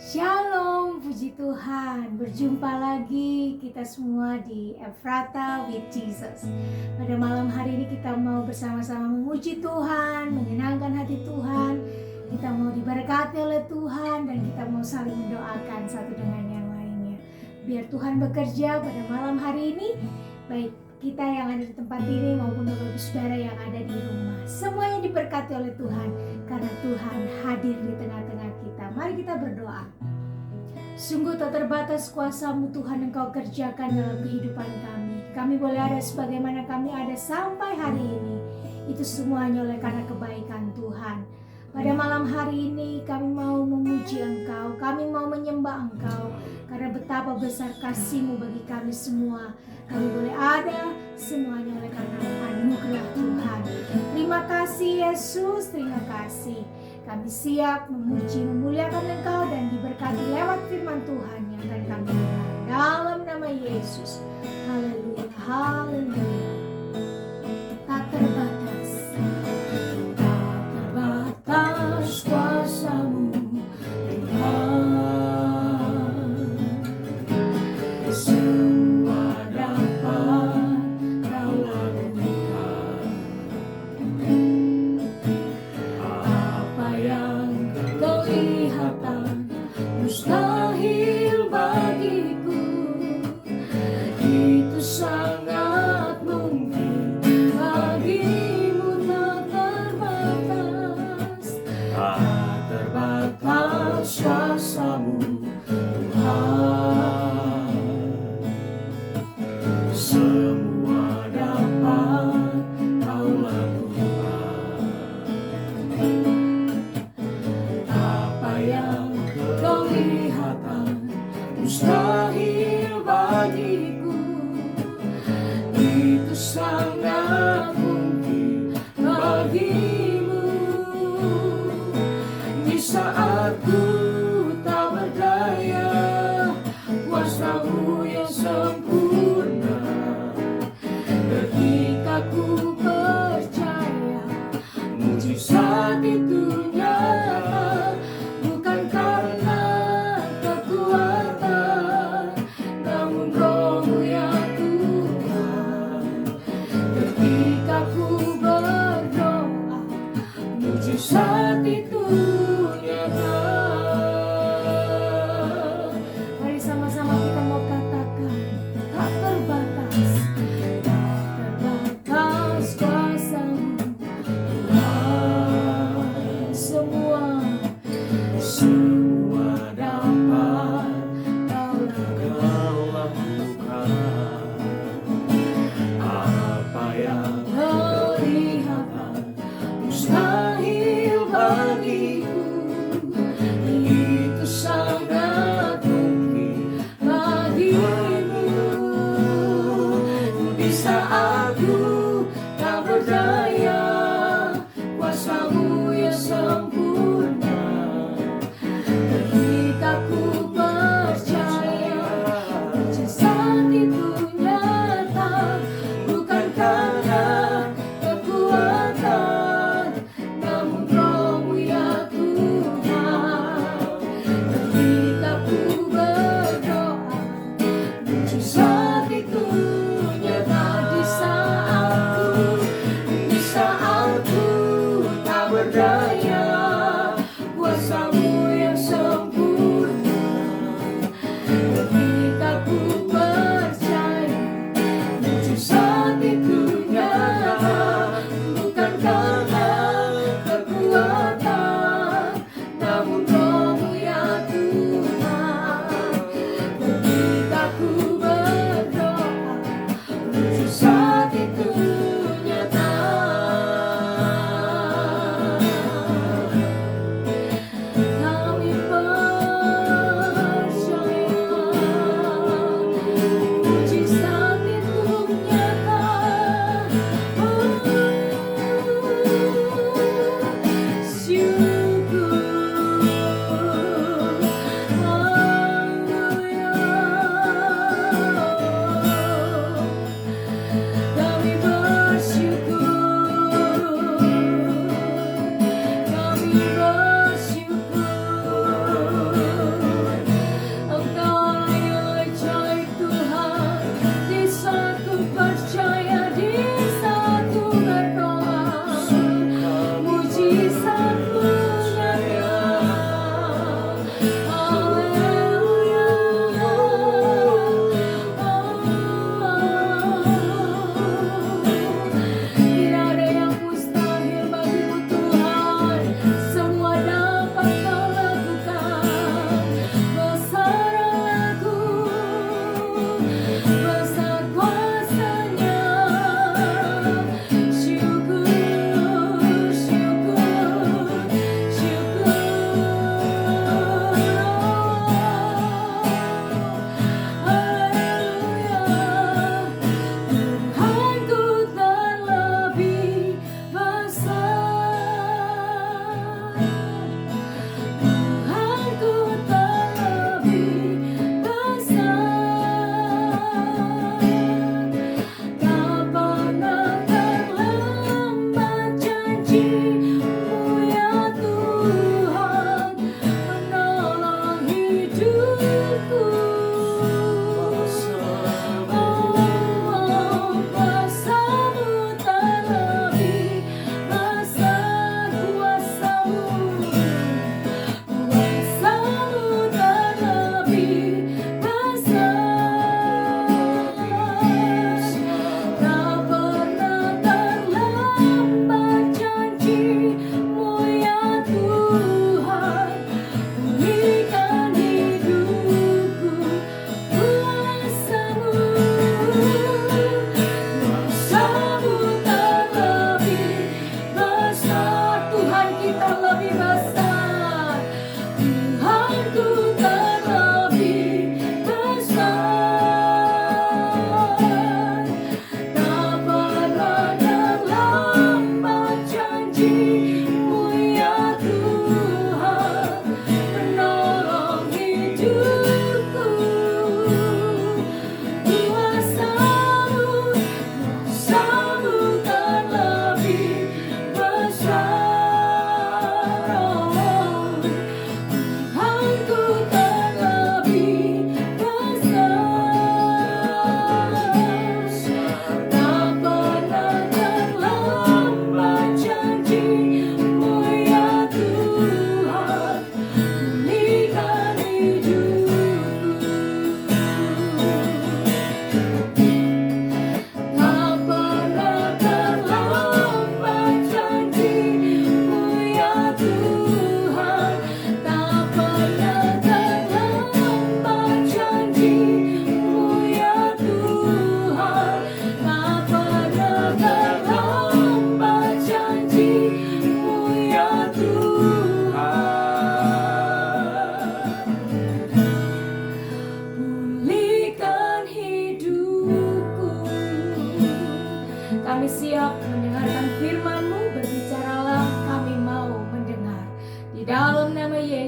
Shalom, puji Tuhan. Berjumpa lagi kita semua di Ephrata with Jesus. Pada malam hari ini kita mau bersama-sama memuji Tuhan, menyenangkan hati Tuhan. Kita mau diberkati oleh Tuhan dan kita mau saling mendoakan satu dengan yang lainnya. Biar Tuhan bekerja pada malam hari ini, baik kita yang ada di tempat ini maupun Bapak Ibu Saudara yang ada di rumah. Semuanya diberkati oleh Tuhan karena Tuhan hadir di tengah-tengah kita. Mari kita berdoa. Sungguh tak terbatas kuasa-Mu Tuhan Engkau kerjakan dalam kehidupan kami. Kami boleh ada sebagaimana kami ada sampai hari ini. Itu semuanya oleh karena kebaikan Tuhan. Pada malam hari ini kami mau memuji Engkau, kami mau menyembah Engkau. Karena betapa besar kasih-Mu bagi kami semua. Kami boleh ada semuanya oleh karena anugerah Tuhan. Terima kasih Yesus, terima kasih. Kami siap memuji, memuliakan Engkau dan diberkati lewat firman Tuhan yang akan kami dengar. Dalam nama Yesus. Haleluya, haleluya. Tak terbatas, tak terbatas kuasa-Mu Tuhan. Semua dapat Kau lakukan. Apa yang kelihatan mustahil bagiku, itu sangat mungkin bagimu. Tak terbatas kuasa-Mu Tuhan. Semua dapat Kau lakukan. Apa yang kelihatan mustahil bagiku, itu sangat mungkin bagimu. Di saat ku tak berdaya, kuasa-Mu yang sempurna. Ketika ku percaya, mujizat itu nyata. Bukan karena kekuatan, namun Roh-Mu ya Tuhan. Ketika ku berdoa, mujizat itu nyata. Mari sama-sama kita mau katakan, tak terbatas, tak terbatas kuasa-Mu Tuhan. Semua dapat Kau lakukan. Apa yang kelihatan mustahil bagiku, itu sangat mungkin bagimu. Di saat ku tak berdaya, kuasa-Mu yang sempurna. Ketika ku percaya, mujizat itu nyata. Bukan karena kekuatan, namun Roh-Mu ya Tuhan. Ketika ku berdoa, mujizat itu nyata. Di saat ku tak berdaya, kuasa-Mu yang sempurna. Ketika ku percaya, mujizat itu nyata. Bukan karena kekuatan, namun Roh-Mu ya Tuhan. Ketika ku berdoa, mujizat itu nyata.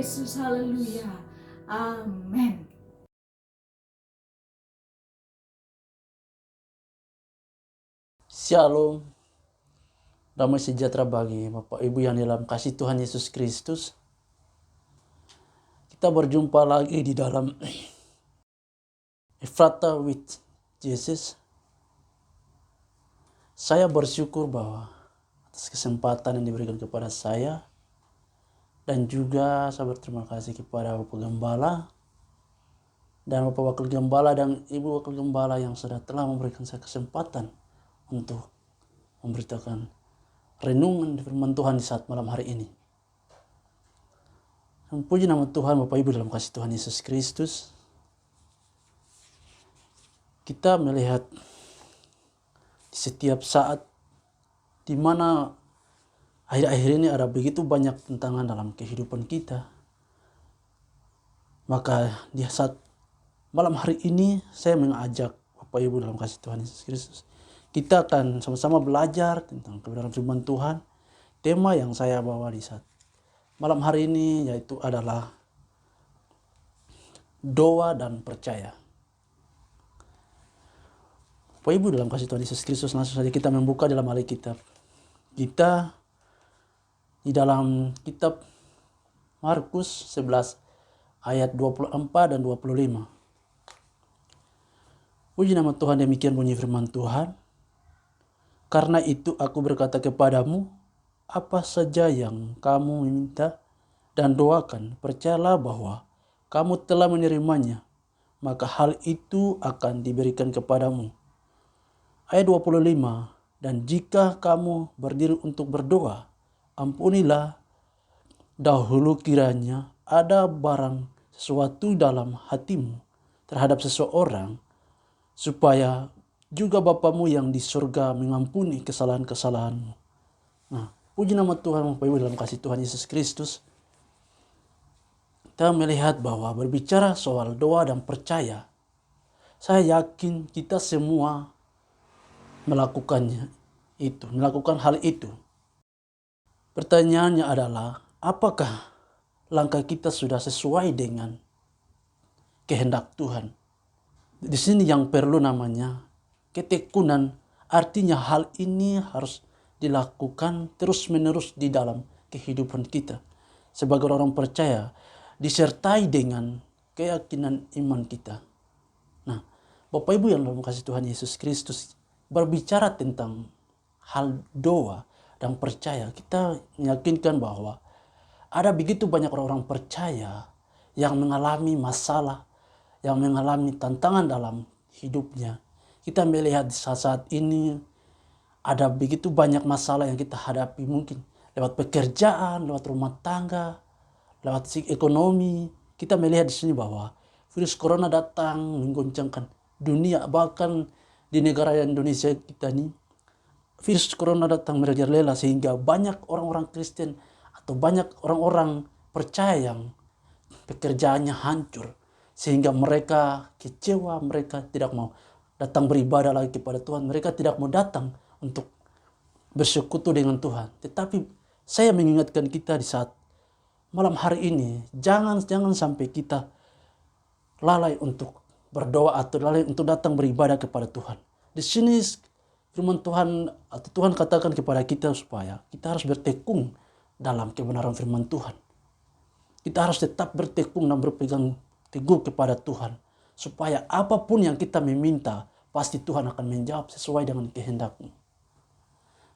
Yesus. Haleluya. Amin. Shalom, damai sejahtera bagi Bapak Ibu yang dalam kasih Tuhan Yesus Kristus. Kita berjumpa lagi di dalam Ephrata with Jesus. Saya bersyukur bahwa atas kesempatan yang diberikan kepada saya, dan juga saya berterima kasih kepada Bapak Gembala dan Bapak Wakil Gembala dan Ibu Wakil Gembala yang sudah telah memberikan saya kesempatan untuk memberitakan renungan firman Tuhan di saat malam hari ini. Puji nama Tuhan Bapak Ibu dalam kasih Tuhan Yesus Kristus. Kita melihat di setiap saat di mana akhir-akhir ini ada begitu banyak tantangan dalam kehidupan kita. Maka di saat malam hari ini saya mengajak Bapak Ibu dalam kasih Tuhan Yesus Kristus. Kita akan sama-sama belajar tentang kebenaran firman Tuhan. Tema yang saya bawa di saat malam hari ini yaitu adalah doa dan percaya. Bapak Ibu dalam kasih Tuhan Yesus Kristus, langsung saja kita membuka dalam Alkitab. Kita di dalam kitab Markus 11 ayat 24 dan 25. Puji nama Tuhan, demikian bunyi firman Tuhan. Karena itu aku berkata kepadamu, apa saja yang kamu minta dan doakan, percayalah bahwa kamu telah menerimanya, maka hal itu akan diberikan kepadamu. Ayat 25, dan jika kamu berdiri untuk berdoa, ampunilah dahulu kiranya ada barang sesuatu dalam hatimu terhadap seseorang, supaya juga Bapamu yang di surga mengampuni kesalahan-kesalahanmu. Nah, puji nama Tuhan Bapak Ibu dalam kasih Tuhan Yesus Kristus. Kita melihat bahwa berbicara soal doa dan percaya, saya yakin kita semua melakukan hal itu. Pertanyaannya adalah, apakah langkah kita sudah sesuai dengan kehendak Tuhan? Di sini yang perlu namanya ketekunan, artinya hal ini harus dilakukan terus-menerus di dalam kehidupan kita. Sebagai orang percaya, disertai dengan keyakinan iman kita. Nah, Bapak Ibu yang dalam kasih Tuhan Yesus Kristus, berbicara tentang hal doa dan percaya, kita meyakinkan bahwa ada begitu banyak orang-orang percaya yang mengalami masalah, yang mengalami tantangan dalam hidupnya. Kita melihat di saat-saat ini ada begitu banyak masalah yang kita hadapi, mungkin lewat pekerjaan, lewat rumah tangga, lewat ekonomi. Kita melihat di sini bahwa virus corona datang menggoncangkan dunia, bahkan di negara Indonesia kita ini virus corona datang merajalela, sehingga banyak orang-orang Kristen atau banyak orang-orang percaya yang pekerjaannya hancur, sehingga mereka kecewa, mereka tidak mau datang beribadah lagi kepada Tuhan, mereka tidak mau datang untuk bersekutu dengan Tuhan. Tetapi saya mengingatkan kita di saat malam hari ini, jangan sampai kita lalai untuk berdoa atau lalai untuk datang beribadah kepada Tuhan. Di sini firman Tuhan atau Tuhan katakan kepada kita supaya kita harus bertekun dalam kebenaran firman Tuhan. Kita harus tetap bertekun dan berpegang teguh kepada Tuhan, supaya apapun yang kita meminta, pasti Tuhan akan menjawab sesuai dengan kehendak-Mu.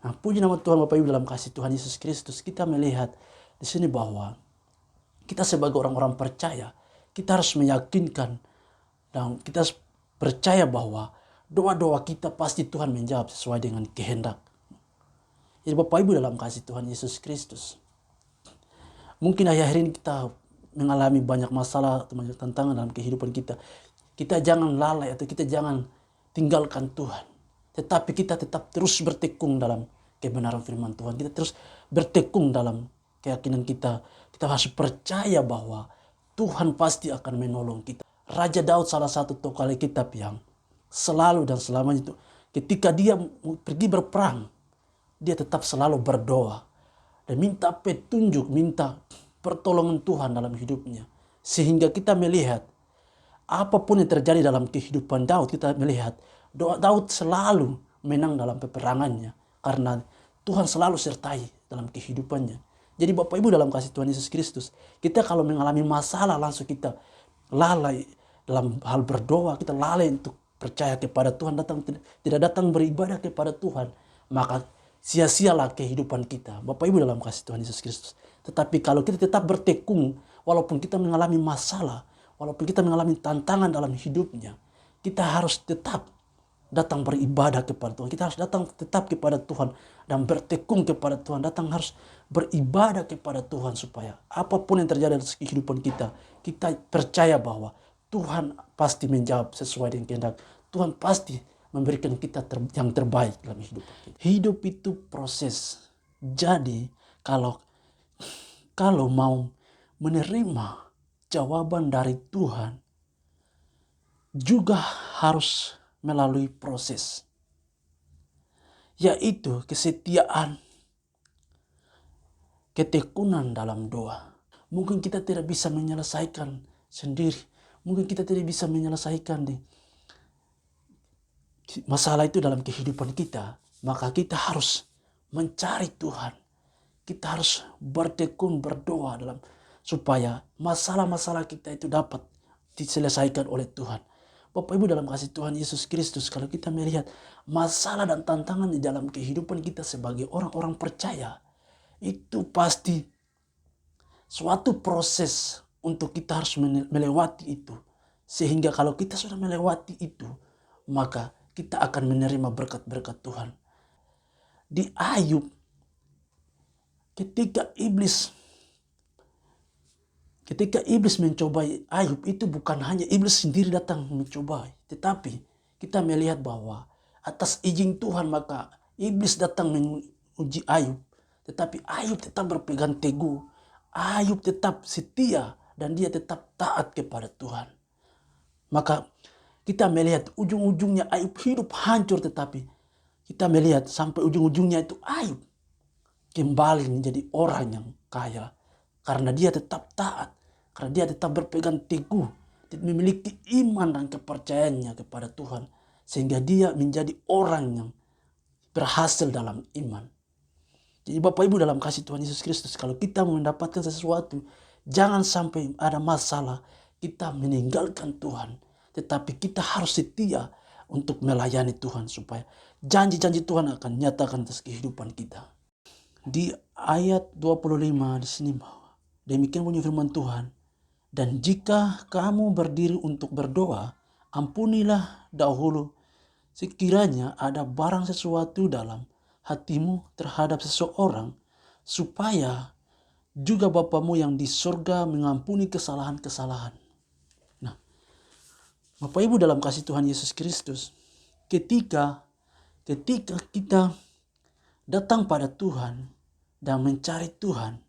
Nah, puji nama Tuhan Bapak Ibu dalam kasih Tuhan Yesus Kristus. Kita melihat di sini bahwa kita sebagai orang-orang percaya, kita harus meyakinkan dan kita harus percaya bahwa doa-doa kita pasti Tuhan menjawab sesuai dengan kehendak. Jadi Bapak Ibu dalam kasih Tuhan Yesus Kristus, mungkin akhir-akhir ini kita mengalami banyak masalah atau banyak tantangan dalam kehidupan kita. Kita jangan lalai atau kita jangan tinggalkan Tuhan. Tetapi kita tetap terus bertekun dalam kebenaran firman Tuhan. Kita terus bertekun dalam keyakinan kita. Kita harus percaya bahwa Tuhan pasti akan menolong kita. Raja Daud salah satu tokoh Alkitab yang selalu dan selamanya itu, ketika dia pergi berperang, dia tetap selalu berdoa dan minta petunjuk, minta pertolongan Tuhan dalam hidupnya. Sehingga kita melihat apapun yang terjadi dalam kehidupan Daud, kita melihat Daud selalu menang dalam peperangannya. Karena Tuhan selalu sertai dalam kehidupannya. Jadi Bapak Ibu dalam kasih Tuhan Yesus Kristus, kita kalau mengalami masalah langsung kita lalai dalam hal berdoa, kita lalai untuk percaya kepada Tuhan, tidak datang beribadah kepada Tuhan, maka sia-sialah kehidupan kita. Bapak Ibu dalam kasih Tuhan Yesus Kristus. Tetapi kalau kita tetap bertekun, walaupun kita mengalami masalah, walaupun kita mengalami tantangan dalam hidupnya, kita harus tetap datang beribadah kepada Tuhan. Kita harus datang tetap kepada Tuhan dan bertekun kepada Tuhan. Datang harus beribadah kepada Tuhan supaya apapun yang terjadi dalam kehidupan kita, kita percaya bahwa Tuhan pasti menjawab sesuai dengan kehendak. Tuhan pasti memberikan kita yang terbaik dalam hidup kita. Hidup itu proses. Jadi kalau mau menerima jawaban dari Tuhan, juga harus melalui proses, yaitu kesetiaan, ketekunan dalam doa. Mungkin kita tidak bisa menyelesaikan sendiri, mungkin kita tidak bisa menyelesaikan masalah itu dalam kehidupan kita, maka kita harus mencari Tuhan. Kita harus bertekun berdoa supaya masalah-masalah kita itu dapat diselesaikan oleh Tuhan. Bapak Ibu dalam kasih Tuhan Yesus Kristus, kalau kita melihat masalah dan tantangan di dalam kehidupan kita sebagai orang-orang percaya, itu pasti suatu proses untuk kita harus melewati itu. Sehingga kalau kita sudah melewati itu, maka kita akan menerima berkat-berkat Tuhan. Di Ayub, ketika iblis mencobai Ayub, itu bukan hanya iblis sendiri datang mencobai, tetapi kita melihat bahwa atas izin Tuhan maka iblis datang menguji Ayub, tetapi Ayub tetap berpegang teguh, Ayub tetap setia dan dia tetap taat kepada Tuhan. Maka kita melihat ujung-ujungnya Ayub hidup hancur, tetapi kita melihat sampai ujung-ujungnya itu Ayub kembali menjadi orang yang kaya karena dia tetap taat. Karena dia tetap berpegang teguh, memiliki iman dan kepercayaannya kepada Tuhan. Sehingga dia menjadi orang yang berhasil dalam iman. Jadi Bapak Ibu dalam kasih Tuhan Yesus Kristus, kalau kita mendapatkan sesuatu, jangan sampai ada masalah, kita meninggalkan Tuhan. Tetapi kita harus setia untuk melayani Tuhan supaya janji-janji Tuhan akan nyatakan atas kehidupan kita. Di ayat 25 di sini bahwa demikian bunyi firman Tuhan. Dan jika kamu berdiri untuk berdoa, ampunilah dahulu sekiranya ada barang sesuatu dalam hatimu terhadap seseorang, supaya juga Bapamu yang di surga mengampuni kesalahan-kesalahan. Nah, Bapak Ibu dalam kasih Tuhan Yesus Kristus, ketika kita datang pada Tuhan dan mencari Tuhan,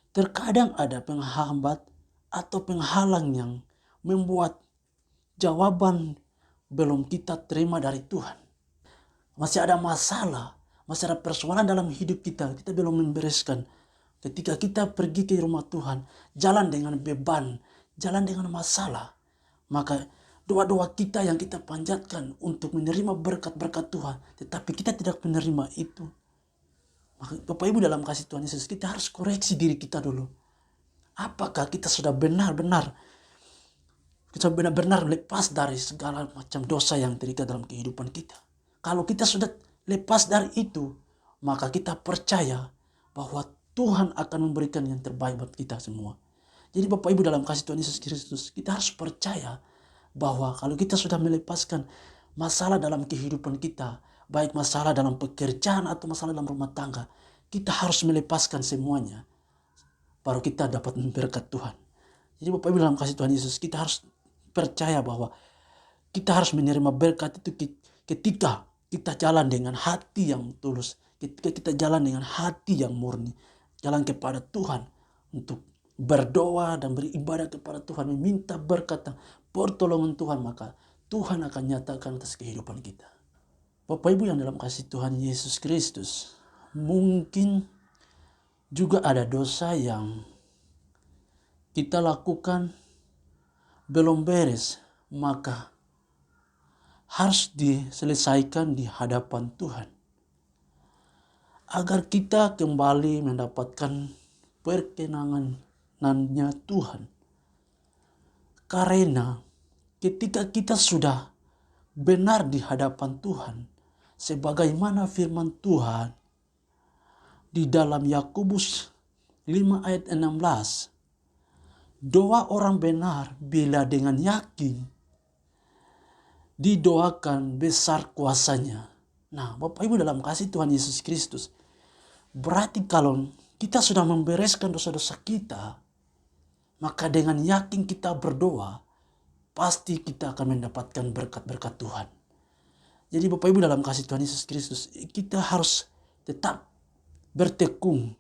terkadang ada penghambat atau penghalang yang membuat jawaban belum kita terima dari Tuhan. Masih ada masalah, masih ada persoalan dalam hidup kita belum membereskan. Ketika kita pergi ke rumah Tuhan, jalan dengan beban, jalan dengan masalah, maka doa-doa kita yang kita panjatkan untuk menerima berkat-berkat Tuhan, tetapi kita tidak menerima itu. Bapak Ibu dalam kasih Tuhan Yesus, kita harus koreksi diri kita dulu. Apakah kita sudah benar-benar lepas dari segala macam dosa yang terikat dalam kehidupan kita? Kalau kita sudah lepas dari itu, maka kita percaya bahwa Tuhan akan memberikan yang terbaik buat kita semua. Jadi Bapak Ibu dalam kasih Tuhan Yesus Kristus, kita harus percaya bahwa kalau kita sudah melepaskan masalah dalam kehidupan kita, baik masalah dalam pekerjaan atau masalah dalam rumah tangga, kita harus melepaskan semuanya. Baru kita dapat memberkat Tuhan. Jadi Bapak Ibu dalam kasih Tuhan Yesus, kita harus percaya bahwa kita harus menerima berkat itu ketika kita jalan dengan hati yang tulus. Ketika kita jalan dengan hati yang murni. Jalan kepada Tuhan untuk berdoa dan beribadah kepada Tuhan. Meminta berkat dan pertolongan Tuhan, maka Tuhan akan nyatakan atas kehidupan kita. Bapak Ibu yang dalam kasih Tuhan Yesus Kristus, mungkin juga ada dosa yang kita lakukan belum beres, maka harus diselesaikan di hadapan Tuhan. Agar kita kembali mendapatkan perkenangannya Tuhan. Karena ketika kita sudah benar di hadapan Tuhan, sebagaimana firman Tuhan di dalam Yakobus 5 ayat 16, doa orang benar bila dengan yakin didoakan besar kuasanya. Nah, Bapak Ibu dalam kasih Tuhan Yesus Kristus, berarti kalau kita sudah membereskan dosa-dosa kita, maka dengan yakin kita berdoa, pasti kita akan mendapatkan berkat-berkat Tuhan. Jadi Bapak Ibu dalam kasih Tuhan Yesus Kristus, kita harus tetap bertekun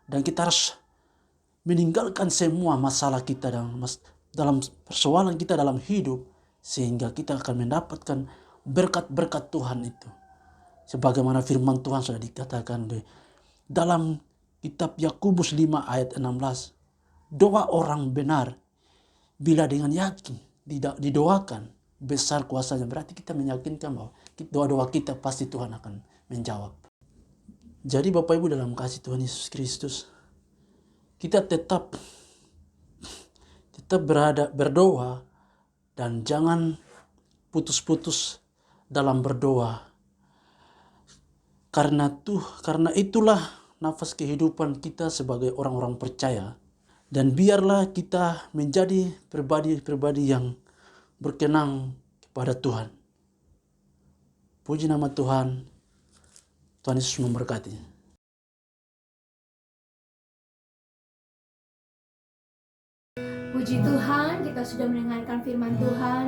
dan kita harus meninggalkan semua masalah kita dalam persoalan kita dalam hidup, sehingga kita akan mendapatkan berkat-berkat Tuhan itu. Sebagaimana firman Tuhan sudah dikatakan dalam kitab Yakobus 5 ayat 16. Doa orang benar bila dengan yakin didoakan besar kuasanya. Berarti kita meyakinkan bahwa doa-doa kita pasti Tuhan akan menjawab. Jadi Bapak Ibu dalam kasih Tuhan Yesus Kristus, kita tetap berdoa dan jangan putus-putus dalam berdoa. Karena itulah nafas kehidupan kita sebagai orang-orang percaya. Dan biarlah kita menjadi pribadi-pribadi yang berkenan kepada Tuhan. Puji nama Tuhan. Tuhan Yesus memberkati. Puji Tuhan, kita sudah mendengarkan firman Tuhan.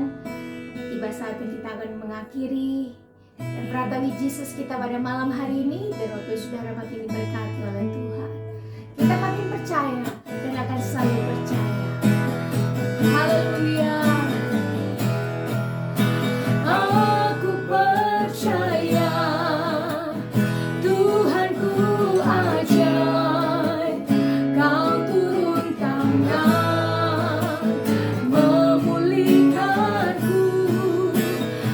Tiba saatnya kita akan mengakhiri Efrata with Jesus kita pada malam hari ini. Biar saudara makin diberkati oleh Tuhan. Kita makin percaya dan akan selalu percaya. Haleluya. Aku percaya Tuhanku ajaib, Kau turun tangan memulihkanku.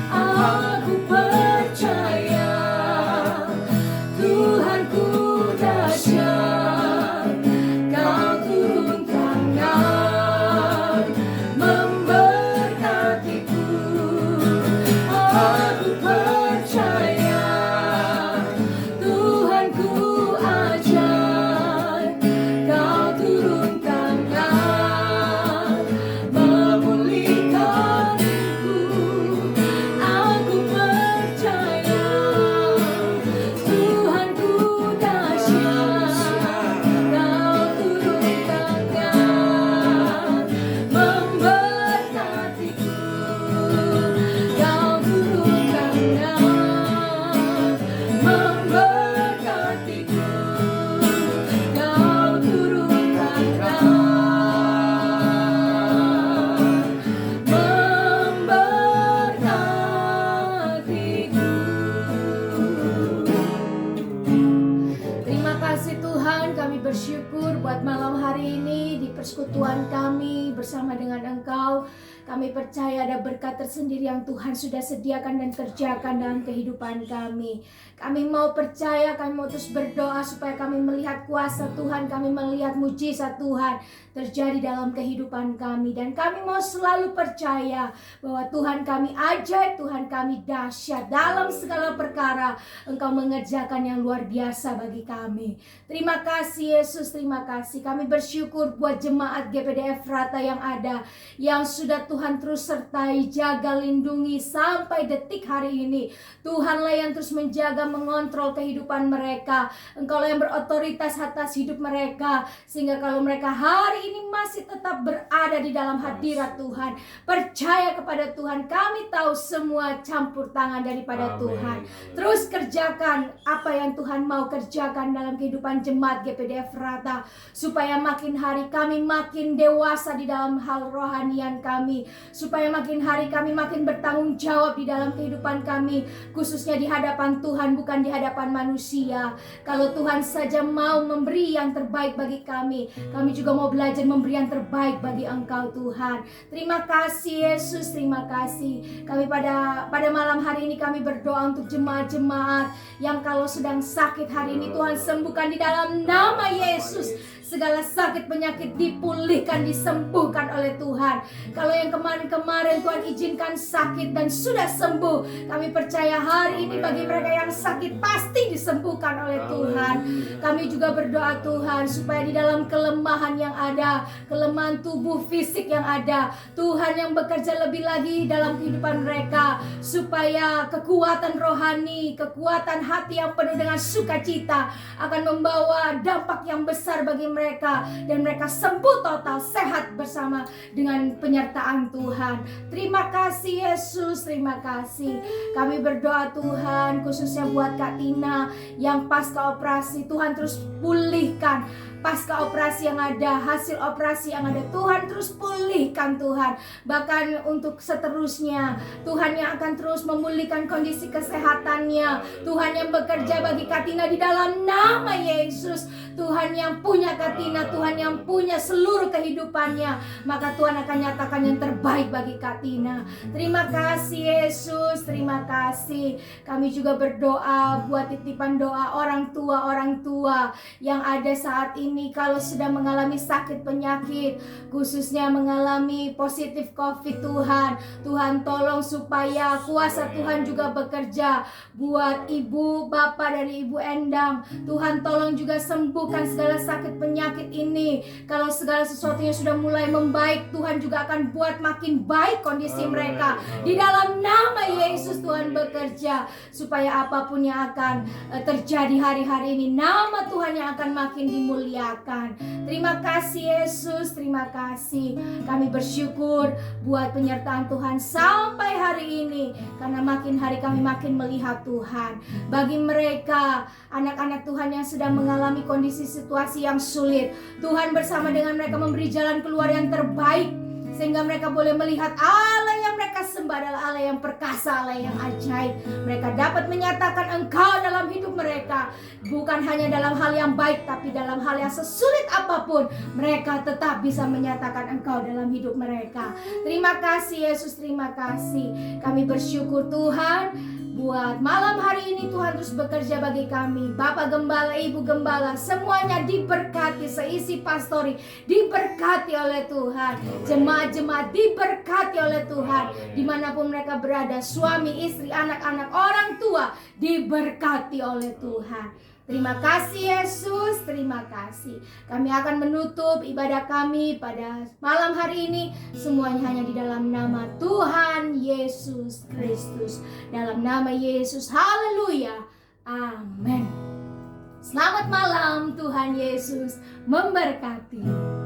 Aku percaya Tuhanku dahsyat, Kau turun tangan memberkatiku. Aku percaya Tuhanku ajaib, Kau turun tangan memulihkanku. Aku percaya Tuhanku dahsyat, Kau turun tangan memberkatiku. Kau turun tangan memberkatiku. Kau turun tangan memberkatiku. Terima kasih Tuhan, kami bersyukur buat malam hari ini di persekutuan kami bersama dengan Engkau. Kami percaya ada berkat tersendiri yang Tuhan sudah sediakan dan kerjakan dalam kehidupan kami. Kami mau percaya, kami mau terus berdoa supaya kami melihat kuasa Tuhan, kami melihat mujizat Tuhan terjadi dalam kehidupan kami. Dan kami mau selalu percaya bahwa Tuhan kami ajaib, Tuhan kami dahsyat. Dalam segala perkara Engkau mengerjakan yang luar biasa bagi kami. Terima kasih Yesus, terima kasih. Kami bersyukur buat jemaat GPD Efrata yang ada, yang sudah Tuhan terus sertai, jaga, lindungi sampai detik hari ini. Tuhanlah yang terus menjaga, mengontrol kehidupan mereka. Engkaulah yang berotoritas atas hidup mereka, sehingga kalau mereka hari ini masih tetap berada di dalam hadirat Tuhan, percaya kepada Tuhan, kami tahu semua campur tangan daripada Tuhan. Terus kerjakan apa yang Tuhan mau kerjakan dalam kehidupan jemaat GPD Efrata, supaya makin hari kami makin dewasa di dalam hal rohanian kami, supaya makin hari kami makin bertanggung jawab di dalam kehidupan kami, khususnya di hadapan Tuhan, bukan di hadapan manusia. Kalau Tuhan saja mau memberi yang terbaik bagi kami juga mau belajar memberi yang terbaik bagi Engkau Tuhan. Terima kasih Yesus, terima kasih. Kami pada malam hari ini kami berdoa untuk jemaat-jemaat yang kalau sedang sakit hari ini, Tuhan sembuhkan di dalam nama Yesus. Segala sakit penyakit dipulihkan, disembuhkan oleh Tuhan. Kalau yang kemarin-kemarin Tuhan izinkan sakit dan sudah sembuh, kami percaya hari ini bagi mereka yang sakit pasti disembuhkan oleh Tuhan. Kami juga berdoa Tuhan supaya di dalam kelemahan yang ada, kelemahan tubuh fisik yang ada, Tuhan yang bekerja lebih lagi dalam kehidupan mereka, supaya kekuatan rohani, kekuatan hati yang penuh dengan sukacita akan membawa dampak yang besar bagi mereka, dan mereka sembuh total, sehat bersama dengan penyertaan Tuhan. Terima kasih Yesus, terima kasih. Kami berdoa Tuhan khususnya buat Kak Tina yang pasca operasi, Tuhan terus pulihkan pasca operasi yang ada, hasil operasi yang ada, Tuhan terus pulihkan Tuhan. Bahkan untuk seterusnya, Tuhan yang akan terus memulihkan kondisi kesehatannya. Tuhan yang bekerja bagi Katina di dalam nama Yesus. Tuhan yang punya Katina, Tuhan yang punya seluruh kehidupannya, maka Tuhan akan nyatakan yang terbaik bagi Katina. Terima kasih Yesus, terima kasih. Kami juga berdoa buat titipan doa orang tua yang ada saat ini kalau sedang mengalami sakit penyakit, khususnya mengalami positif COVID. Tuhan tolong supaya kuasa Tuhan juga bekerja buat ibu bapak dari Ibu Endang. Tuhan tolong juga sembuhkan segala sakit penyakit ini. Kalau segala sesuatunya sudah mulai membaik, Tuhan juga akan buat makin baik kondisi mereka. Di dalam nama Yesus Tuhan bekerja supaya apapun yang akan terjadi hari-hari ini, nama Tuhan yang akan makin dimuliakan. Terima kasih Yesus, terima kasih. Kami bersyukur buat penyertaan Tuhan sampai hari ini, karena makin hari kami makin melihat Tuhan. Bagi mereka anak-anak Tuhan yang sedang mengalami kondisi situasi yang sulit, Tuhan bersama dengan mereka memberi jalan keluar yang terbaik, sehingga mereka boleh melihat Allah yang mereka sembah adalah Allah yang perkasa, Allah yang ajaib. Mereka dapat menyatakan Engkau dalam hidup mereka, bukan hanya dalam hal yang baik, tapi dalam hal yang sesulit apapun, mereka tetap bisa menyatakan Engkau dalam hidup mereka. Terima kasih Yesus, terima kasih. Kami bersyukur Tuhan buat malam hari ini. Tuhan terus bekerja bagi kami. Bapak Gembala, Ibu Gembala, semuanya diberkati. Seisi pastori diberkati oleh Tuhan. Jemaat-jemaat diberkati oleh Tuhan. Dimanapun mereka berada, suami, istri, anak-anak, orang tua diberkati oleh Tuhan. Terima kasih Yesus, terima kasih. Kami akan menutup ibadah kami pada malam hari ini, semuanya hanya di dalam nama Tuhan Yesus Kristus. Dalam nama Yesus, haleluya, amin. Selamat malam, Tuhan Yesus memberkati.